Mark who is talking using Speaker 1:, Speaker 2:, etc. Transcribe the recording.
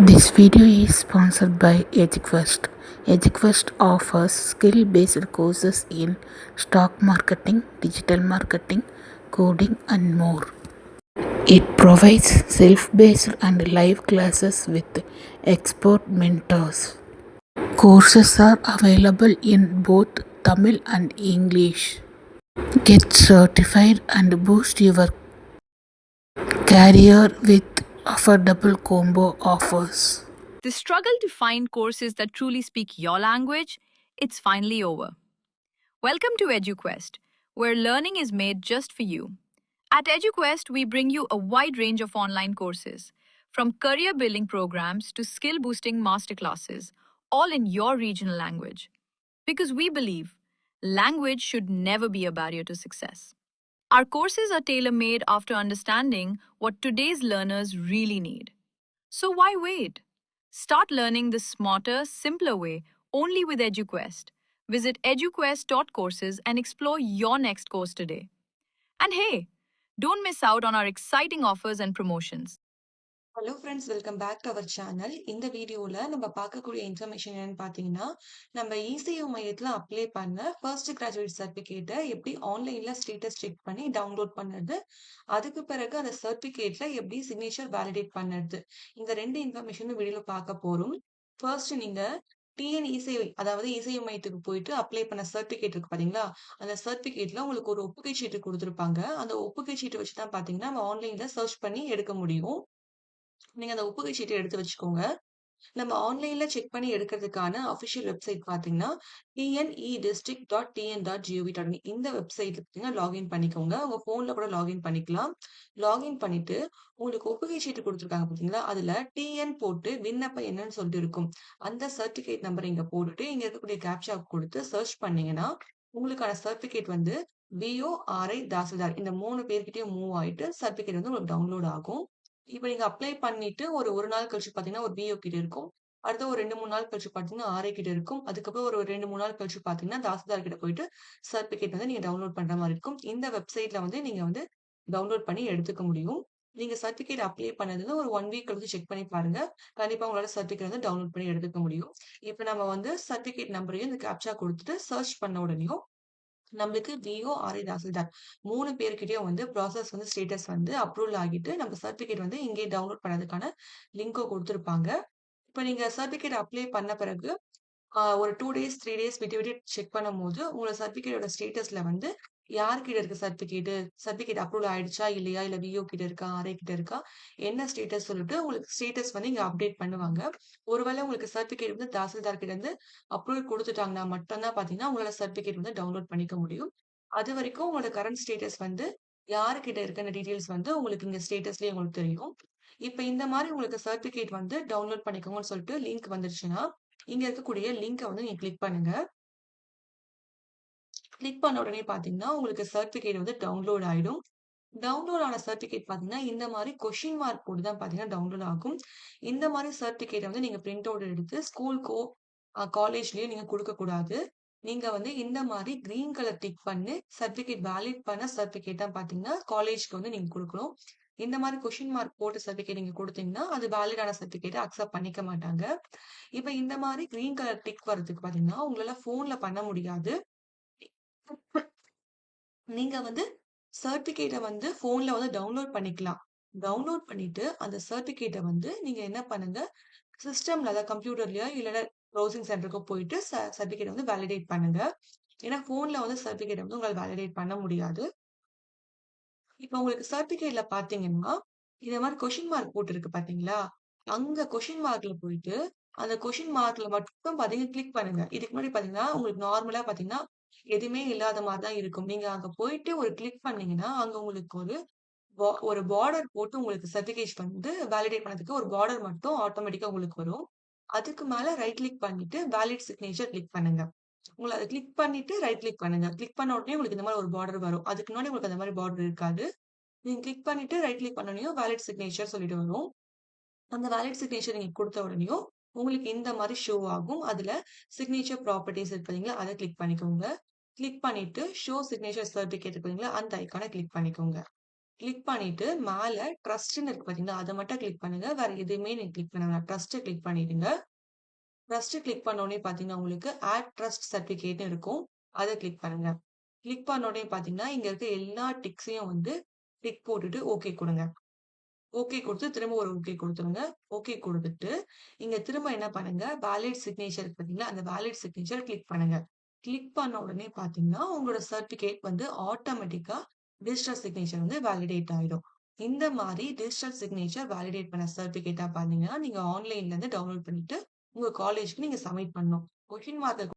Speaker 1: This video is sponsored by EduQuest. EduQuest offers skill-based courses in stock marketing, digital marketing, coding, and more. It provides self-paced and live classes with expert mentors. Courses are available in both Tamil and English. Get certified and boost your career with affordable combo offers.
Speaker 2: The struggle to find courses that truly speak your language, it's finally over. Welcome to EduQuest, where learning is made just for you. At EduQuest, we bring you a wide range of online courses, from career building programs to skill boosting masterclasses, all in your regional language. Because we believe language should never be a barrier to success. Our courses are tailor made after understanding what today's learners really need. So why wait? Start learning the smarter, simpler way only with EduQuest. Visit eduquest.courses and explore your next course today. And hey, don't miss out on our exciting offers and promotions.
Speaker 3: Hello friends, welcome back to our channel. இந்த வீடியோவில் நம்ம பார்க்கக்கூடிய information என்னன்னு பார்த்தீங்கன்னா, நம்ம ECU மையத்தில் apply பண்ண first graduate சர்டிஃபிகேட்டை எப்படி ஆன்லைனில் ஸ்டேட்டஸ் செக் பண்ணி டவுன்லோட் பண்ணுறது, அதுக்கு பிறகு அந்த சர்டிஃபிகேட்டில் எப்படி சிக்னேச்சர் வேலிடேட் பண்ணுறது, இந்த ரெண்டு இன்ஃபர்மேஷனும் வீடியோவில் பார்க்க போகிறோம். ஃபர்ஸ்ட் நீங்கள் டிஎன்இசிஐ அதாவது இசிஐ மையத்துக்கு போயிட்டு அப்ளை பண்ண சர்டிஃபிகேட் இருக்கு பார்த்தீங்களா, அந்த சர்டிஃபிகேட்டில் உங்களுக்கு ஒரு ஒப்புகை சீட்டு கொடுத்துருப்பாங்க. அந்த ஒப்புகை சீட்டு வச்சு தான் பார்த்தீங்கன்னா நம்ம ஆன்லைனில் சர்ச் பண்ணி எடுக்க முடியும். நீங்க அந்த ஒப்புகை சீட்டை எடுத்து வச்சுக்கோங்க. நம்ம ஆன்லைன்ல செக் பண்ணி எடுக்கிறதுக்கான அஃபிஷியல் வெப்சைட் பார்த்தீங்கன்னா, tnedistrict.tn.gov.in இந்த வெப்சைட்ல பார்த்தீங்கன்னா லாகின் பண்ணிக்கோங்க. உங்க ஃபோன்ல கூட லாகின் பண்ணிக்கலாம். லாகின் பண்ணிட்டு உங்களுக்கு ஒப்புகை சீட்டு கொடுத்துருக்காங்க பார்த்தீங்களா, அதுல டிஎன் போட்டு விண்ணப்பம் என்னன்னு சொல்லிட்டு இருக்கும். அந்த சர்டிஃபிகேட் நம்பர் இங்க போட்டுட்டு இங்க இருக்கக்கூடிய கேப்சா கொடுத்து சர்ச் பண்ணீங்கன்னா உங்களுக்கான சர்டிஃபிகேட் வந்து விஓ, ஆர்ஐ, தாசில்தார் இந்த 3 பேர்கிட்டயும் மூவ் ஆயிட்டு சர்டிஃபிகேட் வந்து உங்களுக்கு டவுன்லோட் ஆகும். இப்ப நீங்க அப்ளை பண்ணிட்டு ஒரு நாள் கழிச்சு பார்த்தீங்கன்னா, ஒரு பிஓ கிட்ட இருக்கும். அடுத்து ஒரு 2, 3 நாள் கழிச்சு பார்த்தீங்கன்னா, ஆர்ஐ கிட்ட இருக்கும். அதுக்கப்புறம் ஒரு 2, 3 நாள் கழிச்சு பார்த்தீங்கன்னா, தாசில்தார் கிட்ட போயிட்டு சர்டிஃபிகேட் வந்து நீங்க டவுன்லோட் பண்ற மாரி இருக்கும். இந்த வெப்சைட்ல வந்து நீங்க வந்து டவுன்லோட் பண்ணி எடுத்துக்க முடியும். நீங்க சர்டிஃபிகேட் அப்ளை பண்ணதுல ஒரு 1 வீக் கழிச்சு செக் பண்ணி பாருங்க. கண்டிப்பா உங்களால சர்டிஃபிகேட் வந்து டவுன்லோட் பண்ணி எடுத்துக்க முடியும். இப்ப நம்ம வந்து சர்டிஃபிகேட் நம்பரையும் இந்த கேப்சா குடுத்துட்டு சர்ச் பண்ண உடனேயும் நம்மளுக்கு விஓ, ஆர்ஐ, தாசில்தார் 3 பேர்கிட்டயும் வந்து ப்ராசஸ் வந்து ஸ்டேட்டஸ் வந்து அப்ரூவல் ஆகிட்டு, நம்ம சர்டிஃபிகேட் வந்து இங்கேயே டவுன்லோட் பண்ணதுக்கான லிங்க்கும் குடுத்துருப்பாங்க. இப்ப நீங்க சர்டிஃபிகேட் அப்ளை பண்ண பிறகு, ஒரு 2 டேஸ், 3 டேஸ் விட்டு விட்டு செக் பண்ணும்போது, உங்களோட சர்டிஃபிகேட்டோட ஸ்டேட்டஸ்ல வந்து யார்கிட்ட இருக்கு சர்டிஃபிகேட்டு? சர்டிஃபிகேட் அப்ரூவல் ஆயிடுச்சா? இல்லையா? இல்ல விஓ கிட்ட இருக்கா? ஆர்ஐ கிட்ட இருக்கா? என்ன ஸ்டேட்டஸ் சொல்லிட்டு உங்களுக்கு ஸ்டேட்டஸ் வந்து இங்க அப்டேட் பண்ணுவாங்க. ஒருவேளை உங்களுக்கு சர்டிஃபிகேட் வந்து தாசில்தார் கிட்ட இருந்து அப்ரூவல் குடுத்துட்டாங்கன்னா மட்டும் தான் பார்த்தீங்கன்னா, உங்களால சர்டிஃபிகேட் வந்து டவுன்லோட் பண்ணிக்க முடியும். அதுவரைக்கும் உங்களோட கரண்ட் ஸ்டேட்டஸ் வந்து யாருகிட்ட இருக்குன்ற டீட்டெயில்ஸ் வந்து உங்களுக்கு இங்க ஸ்டேட்டஸ்லயே உங்களுக்கு தெரியும். இப்ப இந்த மாரி உங்களுக்கு சர்டிஃபிகேட் வந்து டவுன்லோட் பண்ணிக்கோங்கன்னு சொல்லிட்டு லிங்க் வந்துருச்சுன்னா, இங்க இருக்கக்கூடிய லிங்க வந்து நீங்க கிளிக் பண்ணுங்க. கிளிக் பண்ண உடனே பார்த்தீங்கன்னா, உங்களுக்கு சர்டிஃபிகேட் வந்து டவுன்லோட் ஆயிடும். டவுன்லோட் ஆன சர்டிஃபிகேட் பார்த்தீங்கன்னா, இந்த மாரி கொஸ்டின் மார்க் போட்டு தான் பார்த்தீங்கன்னா டவுன்லோட் ஆகும். இந்த மாரி சர்டிஃபிகேட்ட வந்து நீங்க பிரிண்ட் அவுட் எடுத்து ஸ்கூலுக்கோ, காலேஜ்லயோ நீங்க குடுக்கக்கூடாது. நீங்க வந்து இந்த மாரி கிரீன் கலர் டிக் பண்ணி சர்டிஃபிகேட் வேலிட் பண்ண சர்டிஃபிகேட் தான் பார்த்தீங்கன்னா, காலேஜ்க்கு வந்து நீங்க குடுக்கணும். இந்த மாரி கொஸ்டின் மார்க் போட்ட சர்டிஃபிகேட் நீங்க குடுத்தீங்கன்னா, அது வேலிடான சர்டிஃபிகேட்ட அக்செப்ட் பண்ணிக்க மாட்டாங்க. இப்ப இந்த மாரி கிரீன் கலர் டிக் வரதுக்கு பார்த்தீங்கன்னா, உங்களால ஃபோன்ல பண்ண முடியாது. நீங்க வந்து சர்டிஃபிகேட்ட வந்து ஃபோன்ல வந்து டவுன்லோட் பண்ணிக்கலாம். டவுன்லோட் பண்ணிட்டு, அந்த சர்டிஃபிகேட்ட வந்து நீங்க என்ன பண்ணுங்க, சிஸ்டம்ல அதாவது கம்ப்யூட்டர்லயோ இல்லன்னா ப்ரௌசிங் சென்டருக்கோ போயிட்டு சர்டிஃபிகேட் வந்து வேலிடேட் பண்ணுங்க. ஏன்னா ஃபோன்ல வந்து சர்டிஃபிகேட் வந்து உங்களால வேலிடேட் பண்ண முடியாது. இப்ப உங்களுக்கு சர்டிஃபிகேட்ல பார்த்தீங்கன்னா, இந்த மாரி கொஸ்டின் மார்க் போட்டிருக்கு பார்த்தீங்களா? அங்க கொஸ்டின் மார்க்ல போயிட்டு, அந்த கொஸ்டின் மார்க்ல மட்டும் பார்த்தீங்கன்னா கிளிக் பண்ணுங்க. இதுக்கு முன்னாடி பார்த்தீங்கன்னா, உங்களுக்கு நார்மலா பார்த்தீங்கன்னா, எதுவுமே இல்லாத மாரி தான் இருக்கும். நீங்க அங்க போயிட்டு ஒரு கிளிக் பண்ணீங்கன்னா, அங்க உங்களுக்கு ஒரு பார்டர் போட்டு உங்களுக்கு சர்டிஃபிகேட் வந்து வேலிடேட் பண்ணதுக்கு ஒரு பார்டர் மட்டும் ஆட்டோமேட்டிக்கா உங்களுக்கு வரும். அதுக்கு மேல ரைட் கிளிக் பண்ணிட்டு வேலிட் சிக்னேச்சர் கிளிக் பண்ணுங்க. உங்கள அத கிளிக் பண்ணிட்டு ரைட் கிளிக் பண்ணுங்க. கிளிக் பண்ண உடனே உங்களுக்கு இந்த மாரி ஒரு பார்டர் வரும். அதுக்கு முன்னாடி உங்களுக்கு அந்த மாரி பார்டர் இருக்காது. நீங்க கிளிக் பண்ணிட்டு ரைட் கிளிக் பண்ணோனயும் வேலிட் சிக்னேச்சர் சொல்லிட்டு வரும். அந்த வேலிட் சிக்னேச்சர் நீங்க குடுத்த உடனேயும் உங்களுக்கு இந்த மாரி ஷோ ஆகும். அதுல சிக்னேச்சர் ப்ராப்பர்ட்டீஸ் இருக்கு பார்த்தீங்களா? அத கிளிக் பண்ணிக்கோங்க. கிளிக் பண்ணிட்டு ஷோ சிக்னேச்சர் சர்டிஃபிகேட் இருக்கு பார்த்தீங்களா? அந்த ஐகான கிளிக் பண்ணிக்கோங்க. கிளிக் பண்ணிட்டு மேல ட்ரஸ்ட்ன்னு இருக்கு பார்த்தீங்களா? அத மட்டும் கிளிக் பண்ணுங்க. வேற எதுவுமே நீங்க கிளிக் பண்ண வேணாம். ட்ரஸ்ட்ட கிளிக் பண்ணிடுங்க. ட்ரஸ்ட் கிளிக் பண்ண உடனே பார்த்தீங்கன்னா, உங்களுக்கு ஆட் ட்ரஸ்ட் சர்டிஃபிகேட்ன்னு இருக்கும். அத கிளிக் பண்ணுங்க. கிளிக் பண்ண உடனே பார்த்தீங்கன்னா, இங்க இருக்க எல்லா டிக்ஸையும் வந்து டிக் போட்டுட்டு ஓகே குடுங்க. ஓகே குடுத்து திரும்ப ஒரு ஓகே குடுத்துருங்க. ஓகே குடுத்துட்டு, இங்க திரும்ப என்ன பண்ணுங்க, வேலிட் சிக்னேச்சர் இருக்கு பார்த்தீங்களா? அந்த வேலிட் சிக்னேச்சர் கிளிக் பண்ணுங்க. கிளிக் பண்ண உடனே பார்த்தீங்கன்னா, உங்களோட சர்டிஃபிகேட் வந்து ஆட்டோமேட்டிக்கா டிஜிட்டல் சிக்னேச்சர் வந்து வேலிடேட் ஆயிடும். இந்த மாரி டிஜிட்டல் சிக்னேச்சர் வேலிடேட் பண்ண சர்டிஃபிகேட்டா பார்த்தீங்கன்னா, நீங்க ஆன்லைன்ல இருந்து டவுன்லோட் பண்ணிட்டு, உங்க காலேஜ்க்கு நீங்க சப்மிட் பண்ணணும். Question mark